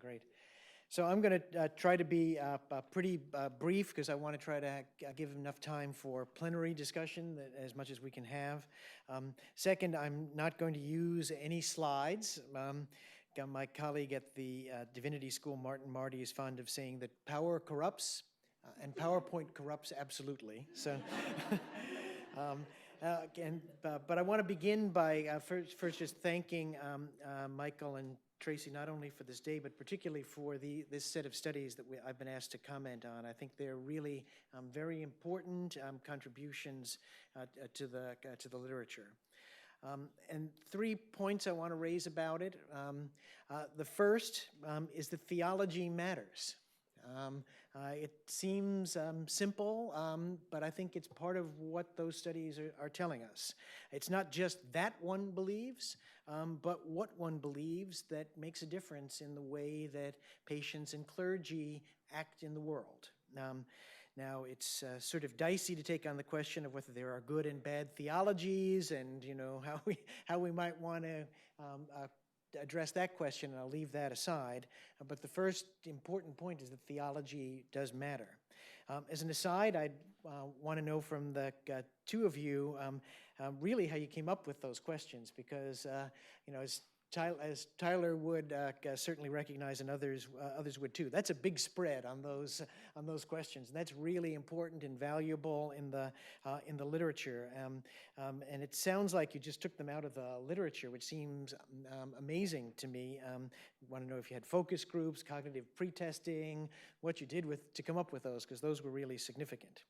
Great. So I'm going to try to be pretty brief because I want to try to give enough time for plenary discussion as much as we can have. Second, I'm not going to use any slides. My colleague at the Divinity School, Martin Marty, is fond of saying that power corrupts and PowerPoint corrupts absolutely. So. But I want to begin by first just thanking Michael and Tracy not only for this day, but particularly for this set of studies that I've been asked to comment on. I think they're really very important contributions to the literature. And 3 points I want to raise about it. The first is that theology matters. It seems simple, but I think it's part of what those studies are telling us. It's not just that one believes, but what one believes that makes a difference in the way that patients and clergy act in the world. Now, it's sort of dicey to take on the question of whether there are good and bad theologies, and how we might want to address that question, and I'll leave that aside. But the first important point is that theology does matter. As an aside, I'd want to know from the two of you really how you came up with those questions, because as Tyler would certainly recognize, and others would too. That's a big spread on those questions, and that's really important and valuable in the literature. And it sounds like you just took them out of the literature, which seems amazing to me. Want to know if you had focus groups, cognitive pretesting, what you did to come up with those, because those were really significant.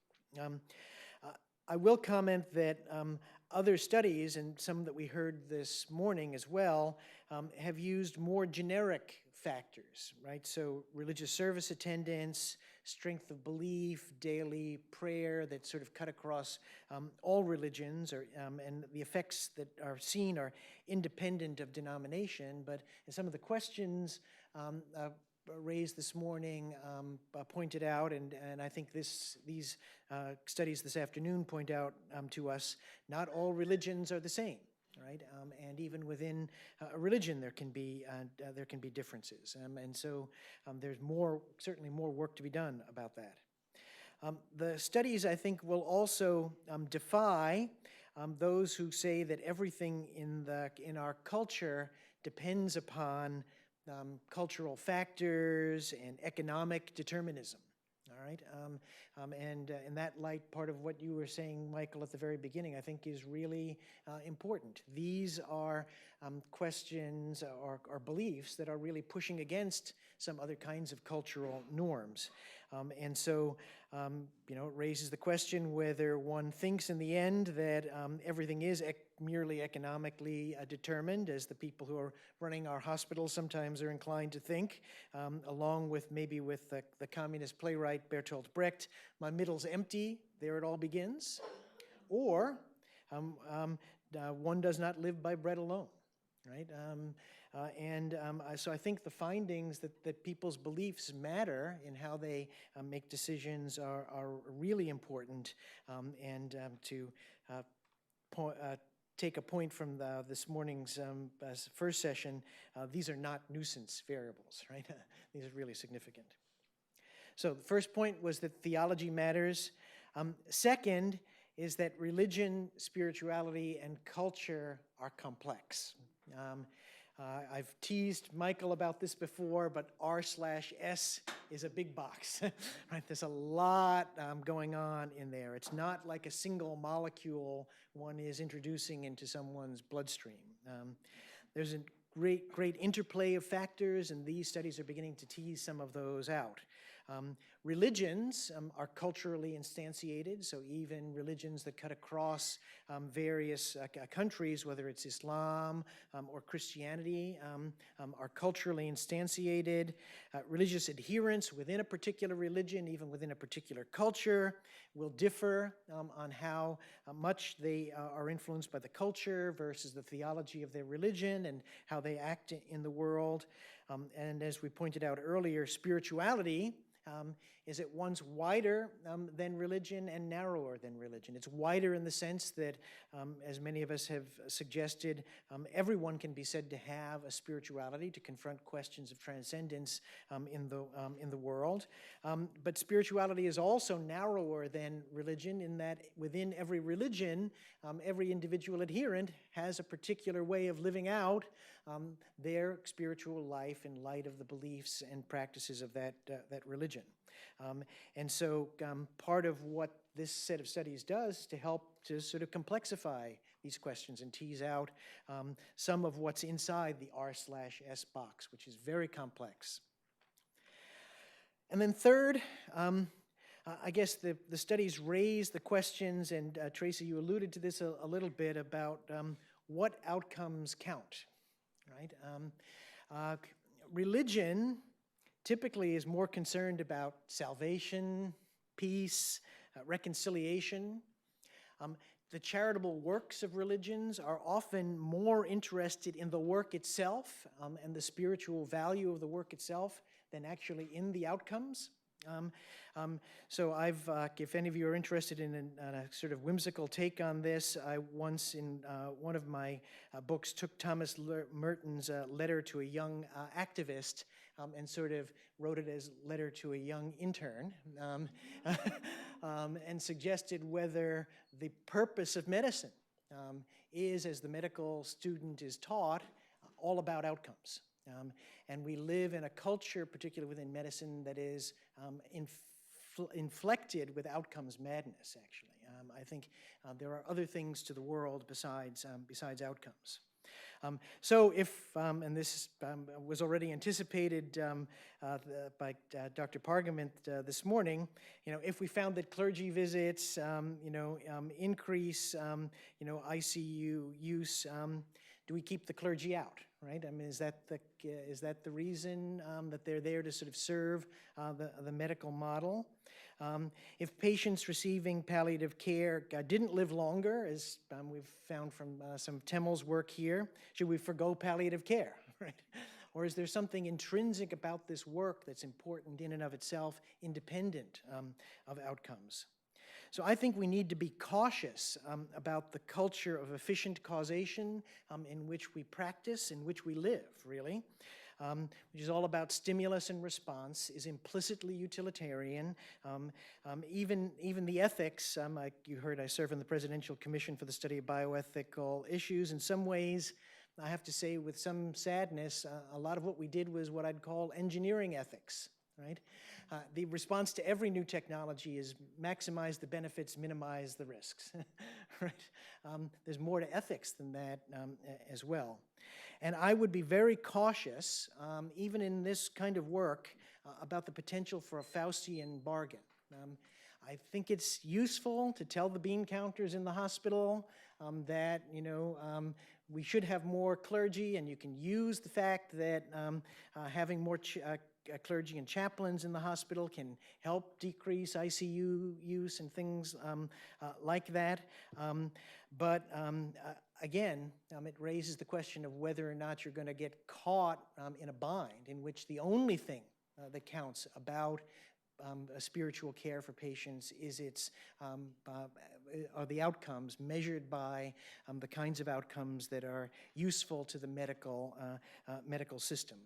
I will comment that other studies, and some that we heard this morning as well, have used more generic factors, right? So religious service attendance, strength of belief, daily prayer that sort of cut across all religions, and the effects that are seen are independent of denomination. But some of the questions raised this morning pointed out, and I think these studies this afternoon point out to us, not all religions are the same, right? And even within a religion, there can be differences, and so there's certainly more work to be done about that. The studies, I think, will also defy those who say that everything in our culture depends upon cultural factors and economic determinism. All right, and in that light, part of what you were saying, Michael, at the very beginning, I think is really important. These are questions or beliefs that are really pushing against some other kinds of cultural norms. And so, it raises the question whether one thinks in the end that everything is merely economically determined, as the people who are running our hospitals sometimes are inclined to think, along with maybe with the communist playwright Bertolt Brecht, my middle's empty, there it all begins. Or one does not live by bread alone, right? So I think the findings that people's beliefs matter in how they make decisions are really important, and to take a point from this morning's first session, these are not nuisance variables, right? These are really significant. So the first point was that theology matters. Second is that religion, spirituality, and culture are complex. I've teased Michael about this before, but R/S is a big box, right? There's a lot going on in there. It's not like a single molecule one is introducing into someone's bloodstream. There's a great interplay of factors, and these studies are beginning to tease some of those out. Religions are culturally instantiated, so even religions that cut across various countries, whether it's Islam or Christianity, are culturally instantiated. Religious adherence within a particular religion, even within a particular culture, will differ on how much they are influenced by the culture versus the theology of their religion and how they act in the world. And as we pointed out earlier, spirituality is at once wider than religion and narrower than religion. It's wider in the sense that, as many of us have suggested, everyone can be said to have a spirituality, to confront questions of transcendence in the world. But spirituality is also narrower than religion in that within every religion, every individual adherent has a particular way of living out their spiritual life in light of the beliefs and practices of that religion. And so part of what this set of studies does is to help to sort of complexify these questions and tease out some of what's inside the R/S box, which is very complex. And then third, I guess the studies raise the questions, and Tracy, you alluded to this a little bit, about what outcomes count, right? Religion typically is more concerned about salvation, peace, reconciliation. The charitable works of religions are often more interested in the work itself and the spiritual value of the work itself than actually in the outcomes. So if any of you are interested in a sort of whimsical take on this, I once in one of my books took Thomas Merton's letter to a young activist and sort of wrote it as letter to a young intern and suggested whether the purpose of medicine is, as the medical student is taught, all about outcomes. And we live in a culture, particularly within medicine, that is inflected with outcomes madness, actually. I think there are other things to the world besides outcomes. So if, and this was already anticipated by Dr. Pargament this morning, if we found that clergy visits, increase, ICU use, do we keep the clergy out, right? I mean, is that the reason that they're there to sort of serve the medical model? If patients receiving palliative care didn't live longer, as we've found from some of Temmel's work here, should we forgo palliative care, right? Or is there something intrinsic about this work that's important in and of itself, independent of outcomes? So I think we need to be cautious about the culture of efficient causation in which we practice, in which we live, really, which is all about stimulus and response, is implicitly utilitarian. Even the ethics, like you heard, I serve on the Presidential Commission for the Study of Bioethical Issues. In some ways, I have to say with some sadness, a lot of what we did was what I'd call engineering ethics, right? The response to every new technology is maximize the benefits, minimize the risks, right? There's more to ethics than that as well. And I would be very cautious, even in this kind of work, about the potential for a Faustian bargain. I think it's useful to tell the bean counters in the hospital that, we should have more clergy, and you can use the fact that having more clergy and chaplains in the hospital can help decrease ICU use and things like that. But again, it raises the question of whether or not you're going to get caught in a bind in which the only thing that counts about spiritual care for patients is are the outcomes measured by the kinds of outcomes that are useful to the medical system.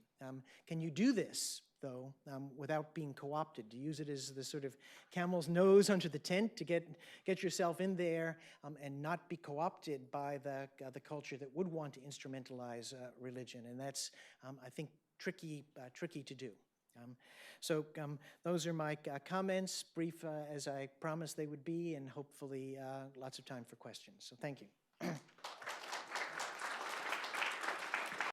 Can you do this, though, without being co-opted, to use it as the sort of camel's nose under the tent to get yourself in there and not be co-opted by the culture that would want to instrumentalize religion? And that's, I think, tricky to do. So those are my comments, brief as I promised they would be, and hopefully lots of time for questions. So thank you.